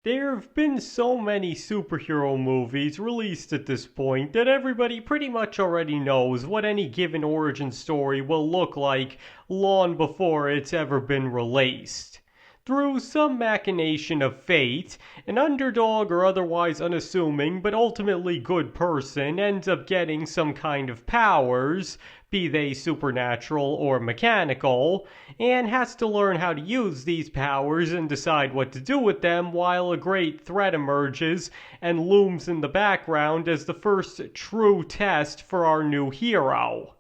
There have been so many superhero movies released at this point that everybody pretty much already knows what any given origin story will look like long before it's ever been released. Through some machination of fate, an underdog or otherwise unassuming but ultimately good person ends up getting some kind of powers, be they supernatural or mechanical, and has to learn how to use these powers and decide what to do with them while a great threat emerges and looms in the background as the first true test for our new hero.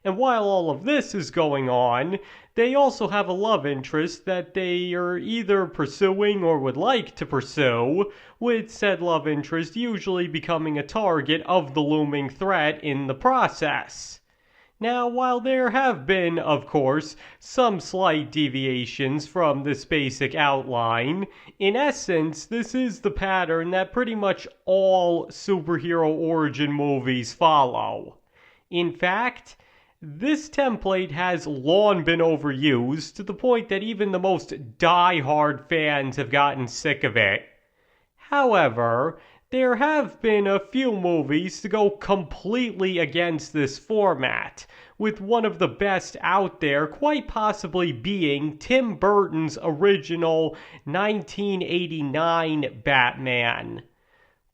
And while all of this is going on, they also have a love interest that they are either pursuing or would like to pursue, with said love interest usually becoming a target of the looming threat in the process. Now, while there have been, of course, some slight deviations from this basic outline, in essence, this is the pattern that pretty much all superhero origin movies follow. In fact, this template has long been overused to the point that even the most die-hard fans have gotten sick of it. However, there have been a few movies to go completely against this format, with one of the best out there quite possibly being Tim Burton's original 1989 Batman.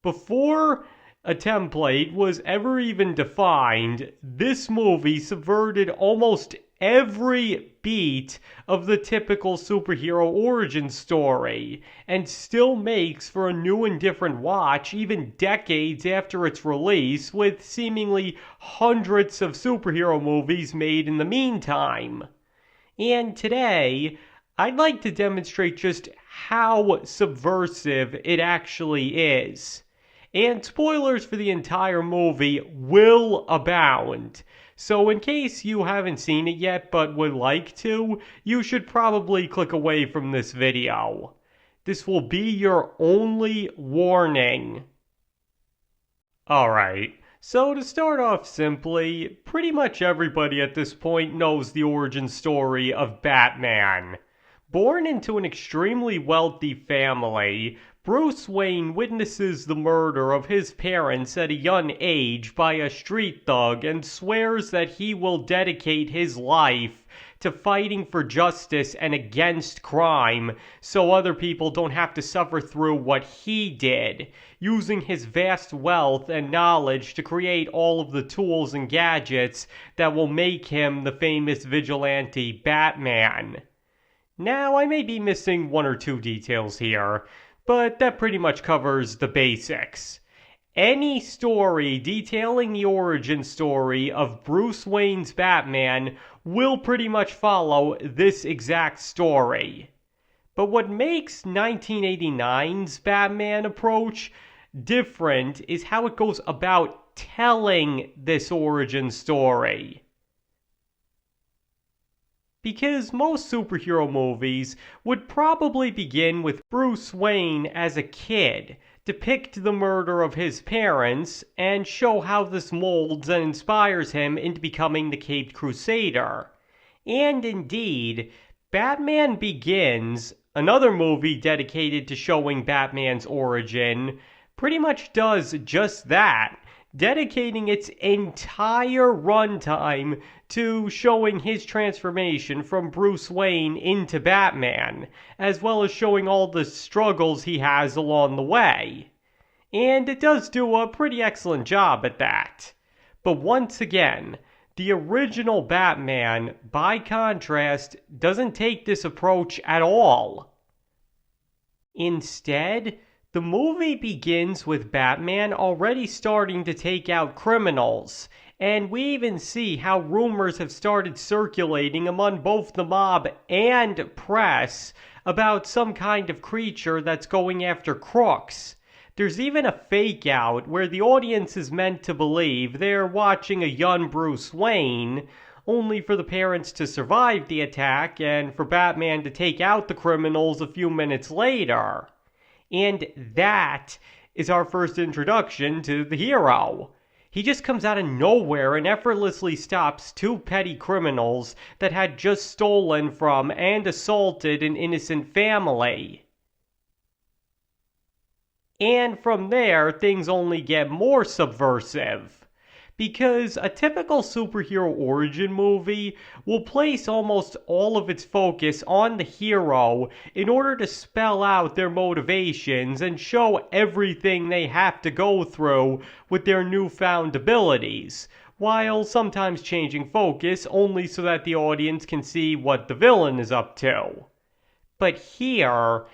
Before a template was ever even defined, this movie subverted almost every beat of the typical superhero origin story, and still makes for a new and different watch even decades after its release, with seemingly hundreds of superhero movies made in the meantime. And today, I'd like to demonstrate just how subversive it actually is. And spoilers for the entire movie will abound. So in case you haven't seen it yet but would like to, you should probably click away from this video. This will be your only warning. Alright, so to start off simply, pretty much everybody at this point knows the origin story of Batman. Born into an extremely wealthy family, Bruce Wayne witnesses the murder of his parents at a young age by a street thug and swears that he will dedicate his life to fighting for justice and against crime so other people don't have to suffer through what he did, using his vast wealth and knowledge to create all of the tools and gadgets that will make him the famous vigilante Batman. Now, I may be missing one or two details here, but that pretty much covers the basics. Any story detailing the origin story of Bruce Wayne's Batman will pretty much follow this exact story. But what makes 1989's Batman approach different is how it goes about telling this origin story. Because most superhero movies would probably begin with Bruce Wayne as a kid, depict the murder of his parents, and show how this molds and inspires him into becoming the Caped Crusader. And indeed, Batman Begins, another movie dedicated to showing Batman's origin, pretty much does just that, dedicating its entire runtime to showing his transformation from Bruce Wayne into Batman, as well as showing all the struggles he has along the way. And it does do a pretty excellent job at that. But once again, the original Batman, by contrast, doesn't take this approach at all. Instead, the movie begins with Batman already starting to take out criminals, and we even see how rumors have started circulating among both the mob and press about some kind of creature that's going after crooks. There's even a fake out where the audience is meant to believe they're watching a young Bruce Wayne, only for the parents to survive the attack and for Batman to take out the criminals a few minutes later. And that is our first introduction to the hero. He just comes out of nowhere and effortlessly stops two petty criminals that had just stolen from and assaulted an innocent family. And from there, things only get more subversive. Because a typical superhero origin movie will place almost all of its focus on the hero in order to spell out their motivations and show everything they have to go through with their newfound abilities, while sometimes changing focus only so that the audience can see what the villain is up to. But here,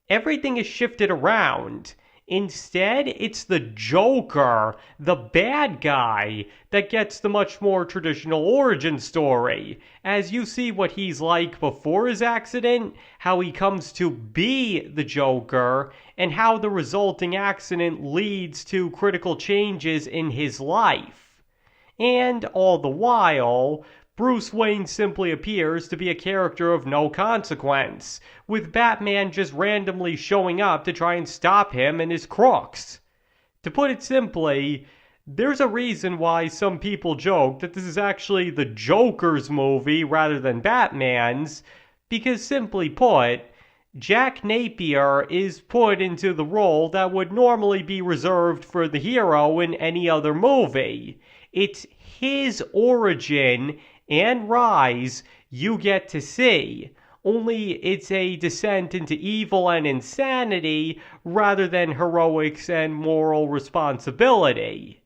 everything is shifted around. Instead, it's the Joker, the bad guy, that gets the much more traditional origin story, as you see what he's like before his accident, how he comes to be the Joker, and how the resulting accident leads to critical changes in his life. And all the while, Bruce Wayne simply appears to be a character of no consequence, with Batman just randomly showing up to try and stop him and his crooks. To put it simply, there's a reason why some people joke that this is actually the Joker's movie rather than Batman's, because simply put, Jack Napier is put into the role that would normally be reserved for the hero in any other movie. It's his origin and rise you get to see, only it's a descent into evil and insanity rather than heroics and moral responsibility.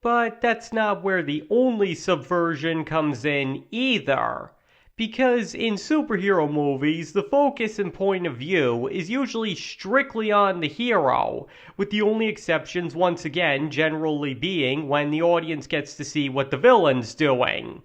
But that's not where the only subversion comes in either. Because in superhero movies, the focus and point of view is usually strictly on the hero, with the only exceptions once again generally being when the audience gets to see what the villain's doing.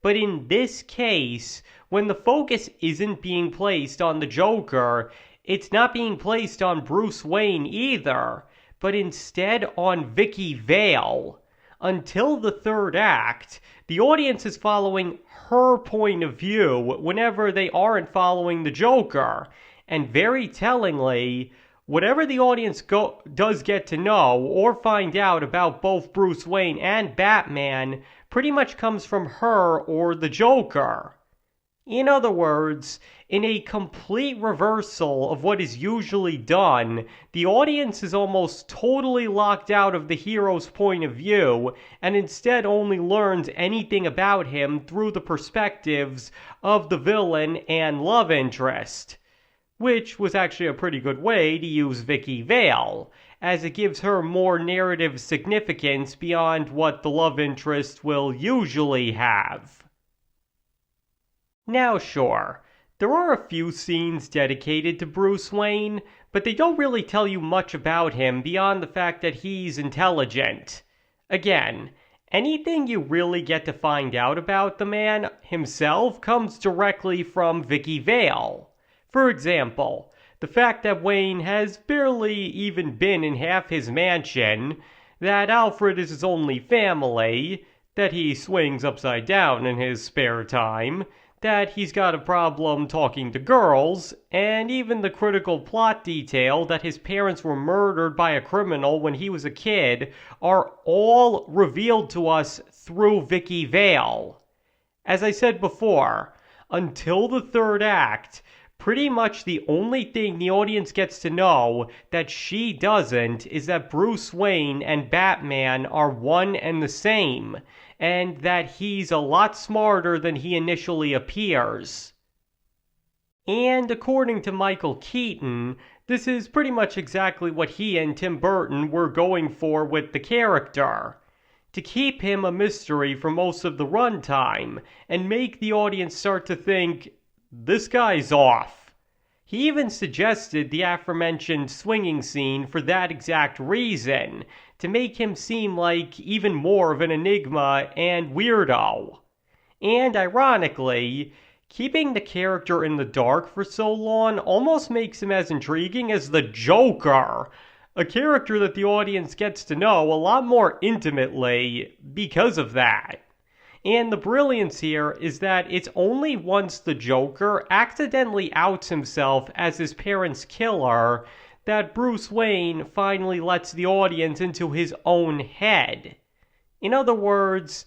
But in this case, when the focus isn't being placed on the Joker, it's not being placed on Bruce Wayne either, but instead on Vicky Vale. Until the third act, the audience is following her point of view whenever they aren't following the Joker. And very tellingly, whatever the audience does get to know or find out about both Bruce Wayne and Batman pretty much comes from her or the Joker. In other words, in a complete reversal of what is usually done, the audience is almost totally locked out of the hero's point of view and instead only learns anything about him through the perspectives of the villain and love interest. Which was actually a pretty good way to use Vicky Vale, as it gives her more narrative significance beyond what the love interest will usually have. Now sure, there are a few scenes dedicated to Bruce Wayne, but they don't really tell you much about him beyond the fact that he's intelligent. Again, anything you really get to find out about the man himself comes directly from Vicky Vale. For example, the fact that Wayne has barely even been in half his mansion, that Alfred is his only family, that he swings upside down in his spare time, that he's got a problem talking to girls, and even the critical plot detail that his parents were murdered by a criminal when he was a kid are all revealed to us through Vicky Vale. As I said before, until the third act, pretty much the only thing the audience gets to know that she doesn't is that Bruce Wayne and Batman are one and the same, and that he's a lot smarter than he initially appears. And according to Michael Keaton, this is pretty much exactly what he and Tim Burton were going for with the character. To keep him a mystery for most of the runtime, and make the audience start to think, this guy's off. He even suggested the aforementioned swinging scene for that exact reason, to make him seem like even more of an enigma and weirdo. And ironically, keeping the character in the dark for so long almost makes him as intriguing as the Joker, a character that the audience gets to know a lot more intimately because of that. And the brilliance here is that it's only once the Joker accidentally outs himself as his parents' killer that Bruce Wayne finally lets the audience into his own head. In other words,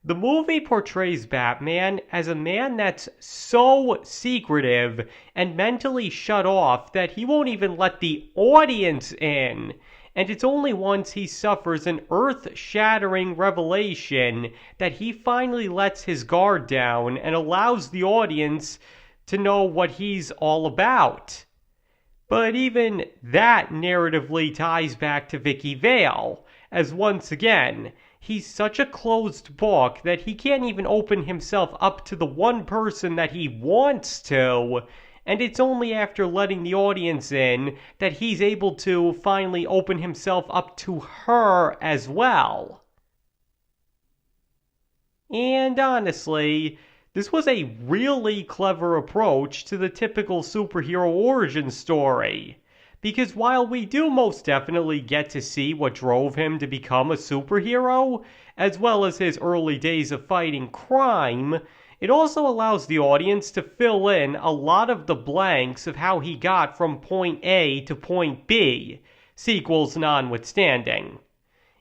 The movie portrays Batman as a man that's so secretive and mentally shut off that he won't even let the audience in. And it's only once he suffers an earth-shattering revelation that he finally lets his guard down and allows the audience to know what he's all about. But even that narratively ties back to Vicky Vale, as once again, he's such a closed book that he can't even open himself up to the one person that he wants to, and it's only after letting the audience in that he's able to finally open himself up to her as well. And honestly, this was a really clever approach to the typical superhero origin story. Because while we do most definitely get to see what drove him to become a superhero, as well as his early days of fighting crime, it also allows the audience to fill in a lot of the blanks of how he got from point A to point B, sequels notwithstanding.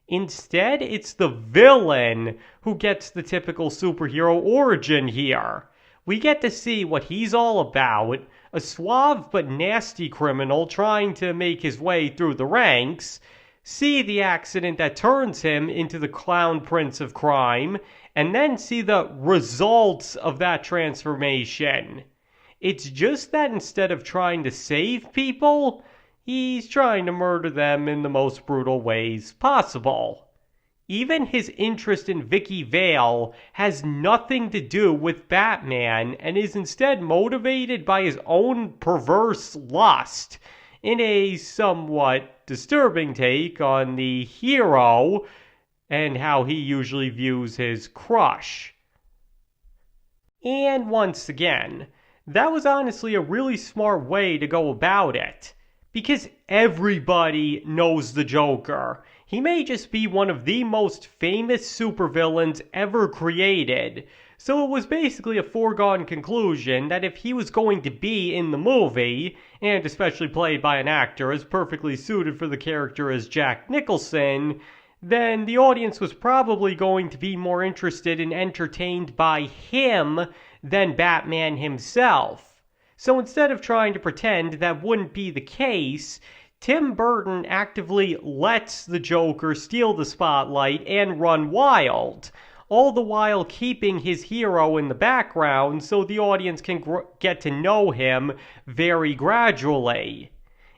Instead, it's the villain who gets the typical superhero origin here. We get to see what he's all about, a suave but nasty criminal trying to make his way through the ranks, see the accident that turns him into the clown prince of crime, and then see the results of that transformation. It's just that instead of trying to save people, he's trying to murder them in the most brutal ways possible. Even his interest in Vicky Vale has nothing to do with Batman and is instead motivated by his own perverse lust, in a somewhat disturbing take on the hero and how he usually views his crush. And once again, that was honestly a really smart way to go about it, because everybody knows the Joker. He may just be one of the most famous supervillains ever created, so it was basically a foregone conclusion that if he was going to be in the movie, and especially played by an actor as perfectly suited for the character as Jack Nicholson, then the audience was probably going to be more interested and entertained by him than Batman himself. So instead of trying to pretend that wouldn't be the case, Tim Burton actively lets the Joker steal the spotlight and run wild, all the while keeping his hero in the background so the audience can get to know him very gradually.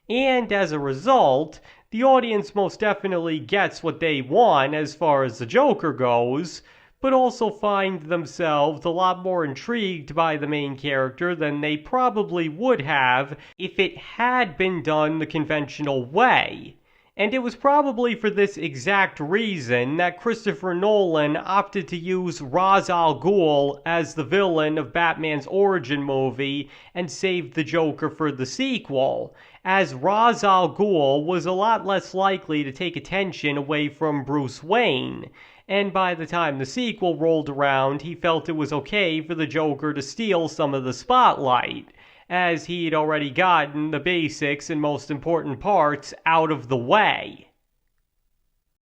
And as a result, the audience most definitely gets what they want as far as the Joker goes, but also find themselves a lot more intrigued by the main character than they probably would have if it had been done the conventional way. And it was probably for this exact reason that Christopher Nolan opted to use Ra's al Ghul as the villain of Batman's origin movie and saved the Joker for the sequel, as Ra's al Ghul was a lot less likely to take attention away from Bruce Wayne. And by the time the sequel rolled around, he felt it was okay for the Joker to steal some of the spotlight, as he'd already gotten the basics and most important parts out of the way.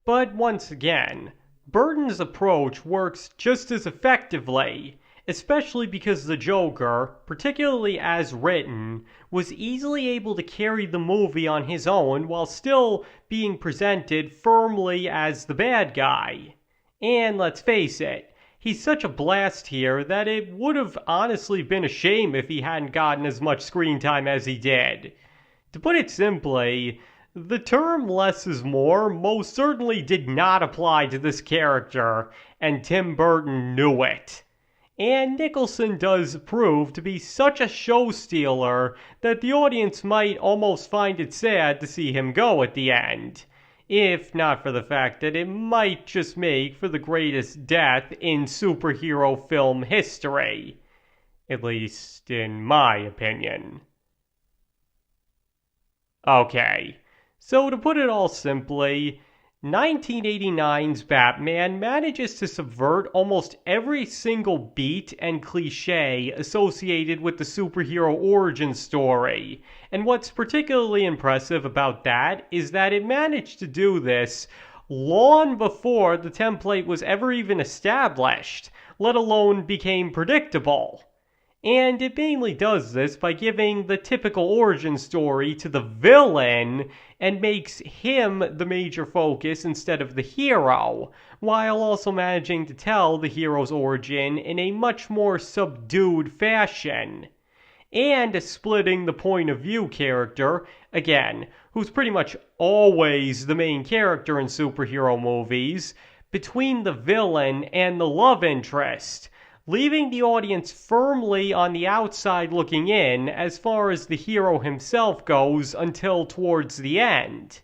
But once again, Burton's approach works just as effectively, especially because the Joker, particularly as written, was easily able to carry the movie on his own while still being presented firmly as the bad guy. And let's face it, he's such a blast here that it would have honestly been a shame if he hadn't gotten as much screen time as he did. To put it simply, the term less is more most certainly did not apply to this character, and Tim Burton knew it. And Nicholson does prove to be such a show stealer that the audience might almost find it sad to see him go at the end, if not for the fact that it might just make for the greatest death in superhero film history. At least in my opinion. Okay, so to put it all simply, 1989's Batman manages to subvert almost every single beat and cliche associated with the superhero origin story. And what's particularly impressive about that is that it managed to do this long before the template was ever even established, let alone became predictable. And it mainly does this by giving the typical origin story to the villain and makes him the major focus instead of the hero, while also managing to tell the hero's origin in a much more subdued fashion. And splitting the point of view character, again, who's pretty much always the main character in superhero movies, between the villain and the love interest, leaving the audience firmly on the outside looking in as far as the hero himself goes until towards the end.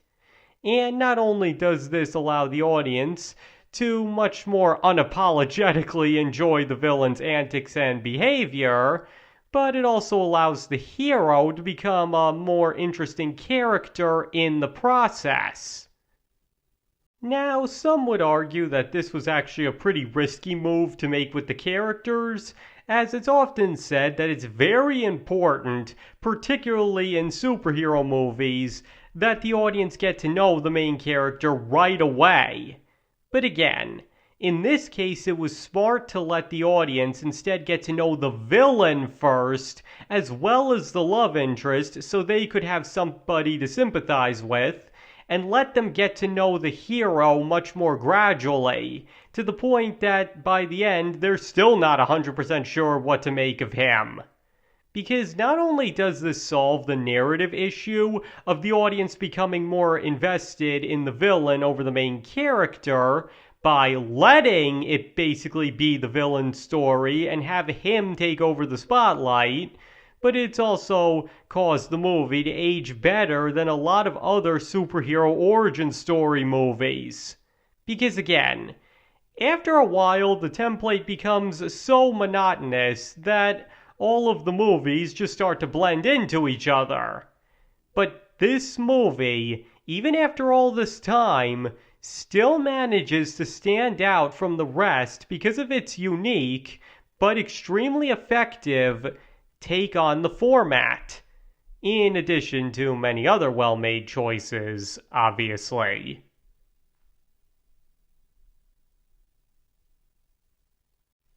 And not only does this allow the audience to much more unapologetically enjoy the villain's antics and behavior, but it also allows the hero to become a more interesting character in the process. Now, some would argue that this was actually a pretty risky move to make with the characters, as it's often said that it's very important, particularly in superhero movies, that the audience get to know the main character right away. But again, in this case it was smart to let the audience instead get to know the villain first, as well as the love interest, so they could have somebody to sympathize with, and let them get to know the hero much more gradually, to the point that by the end they're still not 100% sure what to make of him. Because not only does this solve the narrative issue of the audience becoming more invested in the villain over the main character, by letting it basically be the villain's story and have him take over the spotlight, but it's also caused the movie to age better than a lot of other superhero origin story movies. Because again, after a while the template becomes so monotonous that all of the movies just start to blend into each other. But this movie, even after all this time, still manages to stand out from the rest because of its unique, but extremely effective, take on the format, in addition to many other well-made choices, obviously.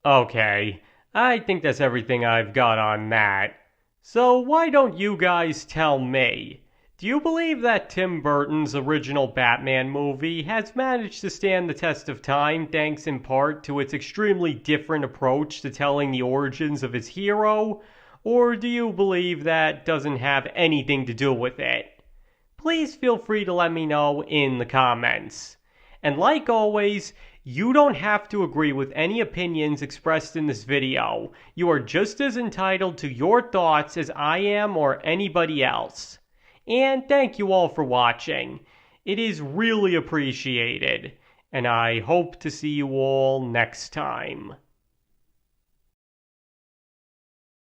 Okay, I think that's everything I've got on that. So why don't you guys tell me? Do you believe that Tim Burton's original Batman movie has managed to stand the test of time thanks in part to its extremely different approach to telling the origins of his hero? Or do you believe that doesn't have anything to do with it? Please feel free to let me know in the comments. And like always, you don't have to agree with any opinions expressed in this video. You are just as entitled to your thoughts as I am or anybody else. And thank you all for watching. It is really appreciated. And I hope to see you all next time.